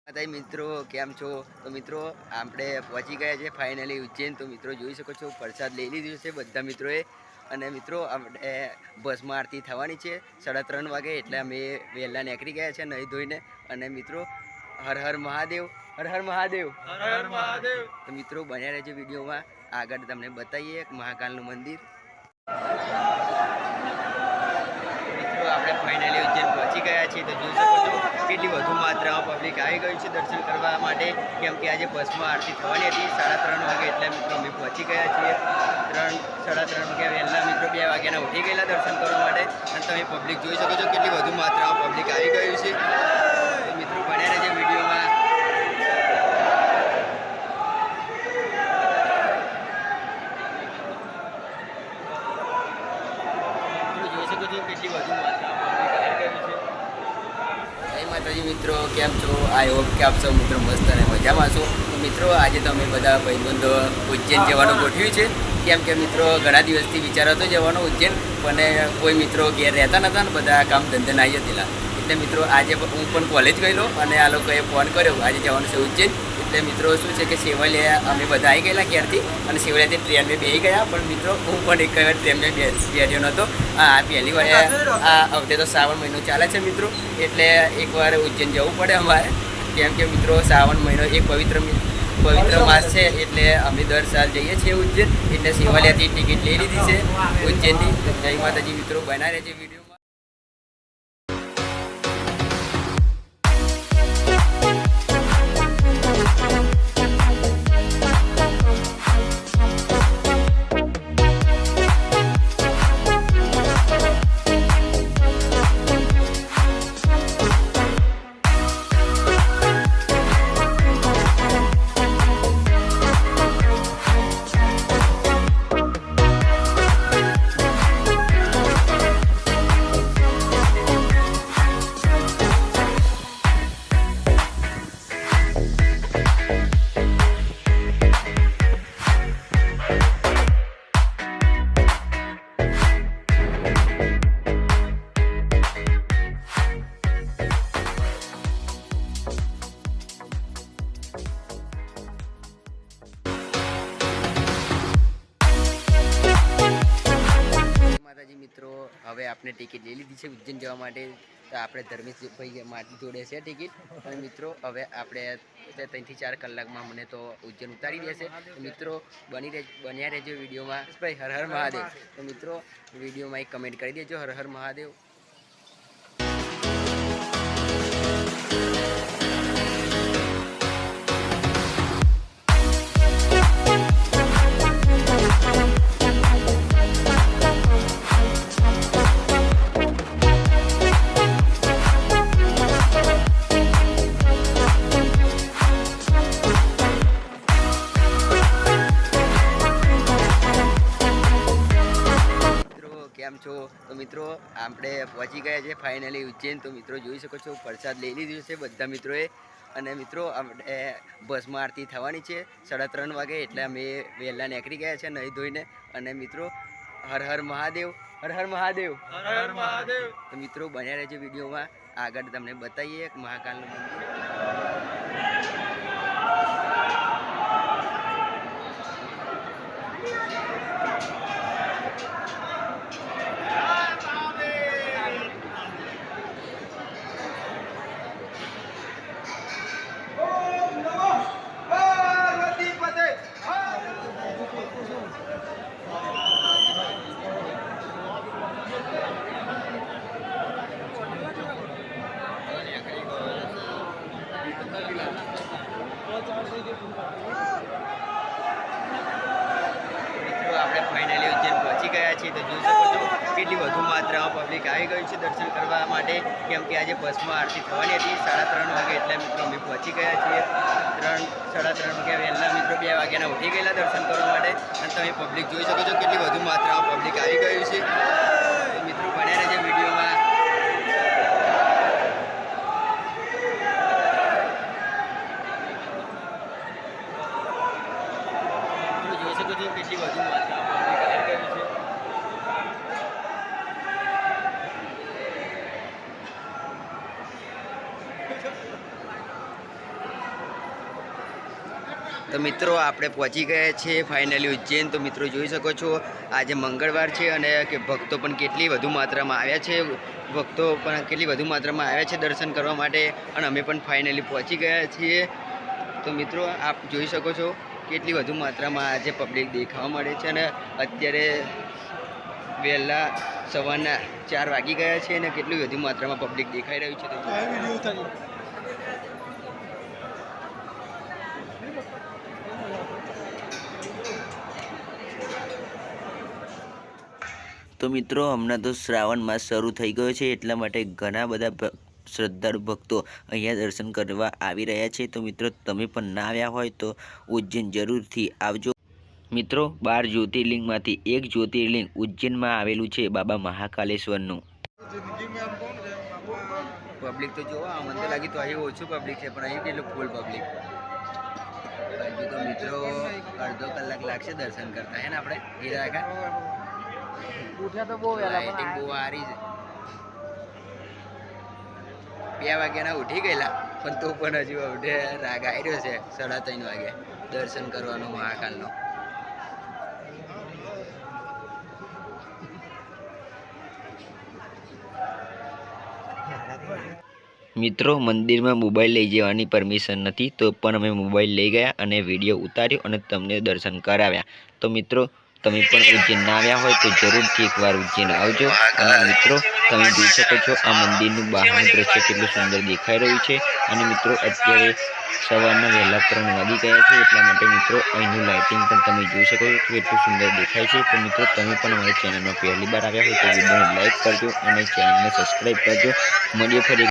માતાજી મિત્રો કેમ છો? તો મિત્રો આપણે પહોંચી ગયા છે ફાઇનલી ઉજ્જૈન. તો મિત્રો જોઈ શકો છો પ્રસાદ લઈ લીધું છે બધા મિત્રોએ. અને મિત્રો આપણે બસમાં આરતી થવાની છે 3:30 વાગે, એટલે અમે વહેલા નીકળી ગયા છે નહીં ધોઈને. અને મિત્રો હર હર મહાદેવ, હર હર મહાદેવ, હર હર મહાદેવ. તો મિત્રો બન્યા રહેજો વિડીયોમાં, આગળ તમને બતાવીએ મહાકાલનું મંદિર. મિત્રો આપણે ફાઇનલી ઉજ્જૈન પહોંચી ગયા છીએ. તો જોઈ શકો છો કેટલી વધુ માત્રામાં પબ્લિક આવી ગયું છે દર્શન કરવા માટે, કેમ કે આજે બસમાં આરતી થવાની હતી 3:30 વાગે, એટલે મિત્રો અમે પહોંચી ગયા છીએ 3:30 વાગે વહેલા. મિત્રો 2 વાગ્યાના ઉઠી ગયેલા દર્શન કરવા માટે. અને તમે પબ્લિક જોઈ શકો છો કેટલી વધુ માત્રામાં પબ્લિક આવી ગયું છે. તો મિત્રો બન્યા રહેજો વિડીયોમાં. જોઈ શકો છો કેટલી વધુ માત્રામાં પબ્લિક આવી ગયું છે. જય માતાજી મિત્રો, કેમ છો? આઈ હોપ કે આપ સૌ મિત્રો મસ્ત અને મજામાં છો. તો મિત્રો આજે તો અમે બધા ભાઈબંધો ઉજ્જૈન જવાનું ગોઠવ્યું છે, કેમ કે મિત્રો ઘણા દિવસથી વિચારતો જવાનો ઉજ્જૈન, પણ કોઈ મિત્રો ઘેર રહેતા નહોતા ને બધા કામ ધંધે નાહી હતા. એટલે મિત્રો આજે હું પણ કોલેજ ગયેલો અને આ લોકોએ ફોન કર્યો આજે જવાનું છે ઉજ્જૈન. એટલે મિત્રો શું છે કે સેવલિયા અમે બધા આવી ગયેલા ક્યારથી, અને સેવલિયાથી ટ્રેનમાં બેસી ગયા. પણ મિત્રો હું પણ એક વાર ટ્રેનમાં બેઠ્યો નહોતો. આ પહેલી વાર આ હવે તો શ્રાવણ મહિનો ચાલે છે મિત્રો, એટલે એકવાર ઉજ્જૈન જવું પડે અમારે, કેમ કે મિત્રો શ્રાવણ મહિનો એક પવિત્ર માસ છે. એટલે અમે દર સાલ જઈએ છીએ ઉજ્જૈન. એટલે સેવલિયાથી ટિકિટ લઈ લીધી છે ઉજ્જૈનની. જય માતાજી મિત્રો, બનાવી રહેજો વિડીયો. મિત્રો હવે આપણે ટિકિટ લઈ લીધી છે ઉજ્જૈન જવા માટે. તો આપણે ધર્મેશભાઈ જોડે છે ટિકિટ. અને મિત્રો હવે આપણે 3 થી 4 કલાકમાં મને તો ઉજ્જૈન ઉતારી દેશે. મિત્રો બન્યા રહેજો વિડીયોમાં. ભાઈ હર હર મહાદેવ. તો મિત્રો વિડીયોમાં એક કમેન્ટ કરી દેજો હર હર મહાદેવ. કેમ છો? તો મિત્રો આપણે પહોંચી ગયા છે ફાઇનલી ઉજ્જૈન. તો મિત્રો જોઈ શકો છો પ્રસાદ લઈ લીધું છે બધા મિત્રોએ. અને મિત્રો આપણે બસમાં આરતી થવાની છે 3:30 વાગે, એટલે અમે વહેલા નીકળી ગયા છે નહીં ધોઈને. અને મિત્રો હર હર મહાદેવ, હર હર મહાદેવ, હર હર મહાદેવ. તો મિત્રો બન્યા રહેજો વિડીયોમાં, આગળ તમને બતાવીએ મહાકાલનું મંદિર. મિત્રો આપણે ફાઇનલી ઉજ્જૈન પહોંચી ગયા છીએ. તો જોઈ શકો છો કેટલી વધુ માત્રામાં પબ્લિક આવી ગયું છે દર્શન કરવા માટે, કેમ કે આજે બસમાં આરતી થવાની હતી 3:30 વાગે, એટલે મિત્રો અમે પહોંચી ગયા છીએ 3:30 વાગે વહેલા. મિત્રો 2 વાગ્યાના ઉઠી ગયેલા દર્શન કરવા માટે. અને તમે પબ્લિક જોઈ શકો છો કેટલી વધુ માત્રામાં પબ્લિક આવી ગયું છે. તો મિત્રો બન્યા રહેજો વિડીયોમાં. જોઈ શકો છો કેટલી વધુ માત્રામાં પબ્લિક આવી ગયું છે. તો મિત્રો આપણે પહોંચી ગયા છીએ ફાઇનલી ઉજ્જૈન. તો મિત્રો જોઈ શકો છો આજે મંગળવાર છે અને કે ભક્તો પણ કેટલી વધુ માત્રામાં આવ્યા છે. ભક્તો પણ કેટલી વધુ માત્રામાં આવ્યા છે દર્શન કરવા માટે અને અમે પણ ફાઇનલી પહોંચી ગયા છીએ. તો મિત્રો આપ જોઈ શકો છો કેટલી વધુ માત્રામાં આજે પબ્લિક દેખાવા મળે છે અને અત્યારે વહેલા સવારના 4 વાગી ગયા છે અને કેટલી વધુ માત્રામાં પબ્લિક દેખાઈ રહ્યું છે. તો મિત્રો હમણાં તો શ્રાવણ માસ શરૂ થઈ ગયો છે એટલા માટે ઘણા બધા શ્રદ્ધાળુ ભક્તો અહીંયા દર્શન કરવા આવી રહ્યા છે. તો મિત્રો તમે પણ ના આવ્યા હોય તો ઉજ્જૈન જરૂરથી આવજો. મિત્રો 12 જ્યોતિર્લિંગમાંથી એક જ્યોતિર્લિંગ ઉજ્જૈનમાં આવેલું છે બાબા મહાકાલેશ્વરનું. પબ્લિક તો જોવા મને તો લાગી તો અહીં ઓછું પબ્લિક છે પણ અહીં કેટલું ફૂલ પબ્લિક. હજુ તો મિત્રો અડધો કલાક લાગશે દર્શન કરતા હે ને આપણે હીરા ઉઠ્યા તો બહુ લાઇટિંગ બહુ સારી છે. 2 વાગ્યાના ઉઠી ગયેલા પણ તો પણ હજુ અવડે રાગ આવી રહ્યો છે 3:30 વાગે દર્શન કરવાનો મહાકાલનો. મિત્રો મંદિરમાં મોબાઈલ લઈ જવાની પરમિશન નથી તો પણ અમે મોબાઈલ લઈ ગયા અને વિડીયો ઉતાર્યો અને તમને દર્શન કરાવ્યા. તો મિત્રો તમે પણ ઉજ્જૈન ના આવ્યા હોય તો જરૂરથી એકવાર ઉજ્જૈન આવજો. અને મિત્રો તમે જોઈ શકો છો આ મંદિરનું બહારનું દ્રશ્ય કેટલું સુંદર દેખાઈ રહ્યું છે. અને મિત્રો અત્યારે સવારના વહેલા 3 વાગી ગયા છે એટલા માટે મિત્રો અહીંનું લાઇટિંગ પણ તમે જોઈ શકો છો કેટલું સુંદર દેખાય છે. તો મિત્રો તમે પણ અમારી ચેનલમાં પહેલી વાર આવ્યા હોય તો વિડીયોને લાઇક કરજો અને ચેનલને સબસ્ક્રાઈબ કરજો. મળીએ ફરી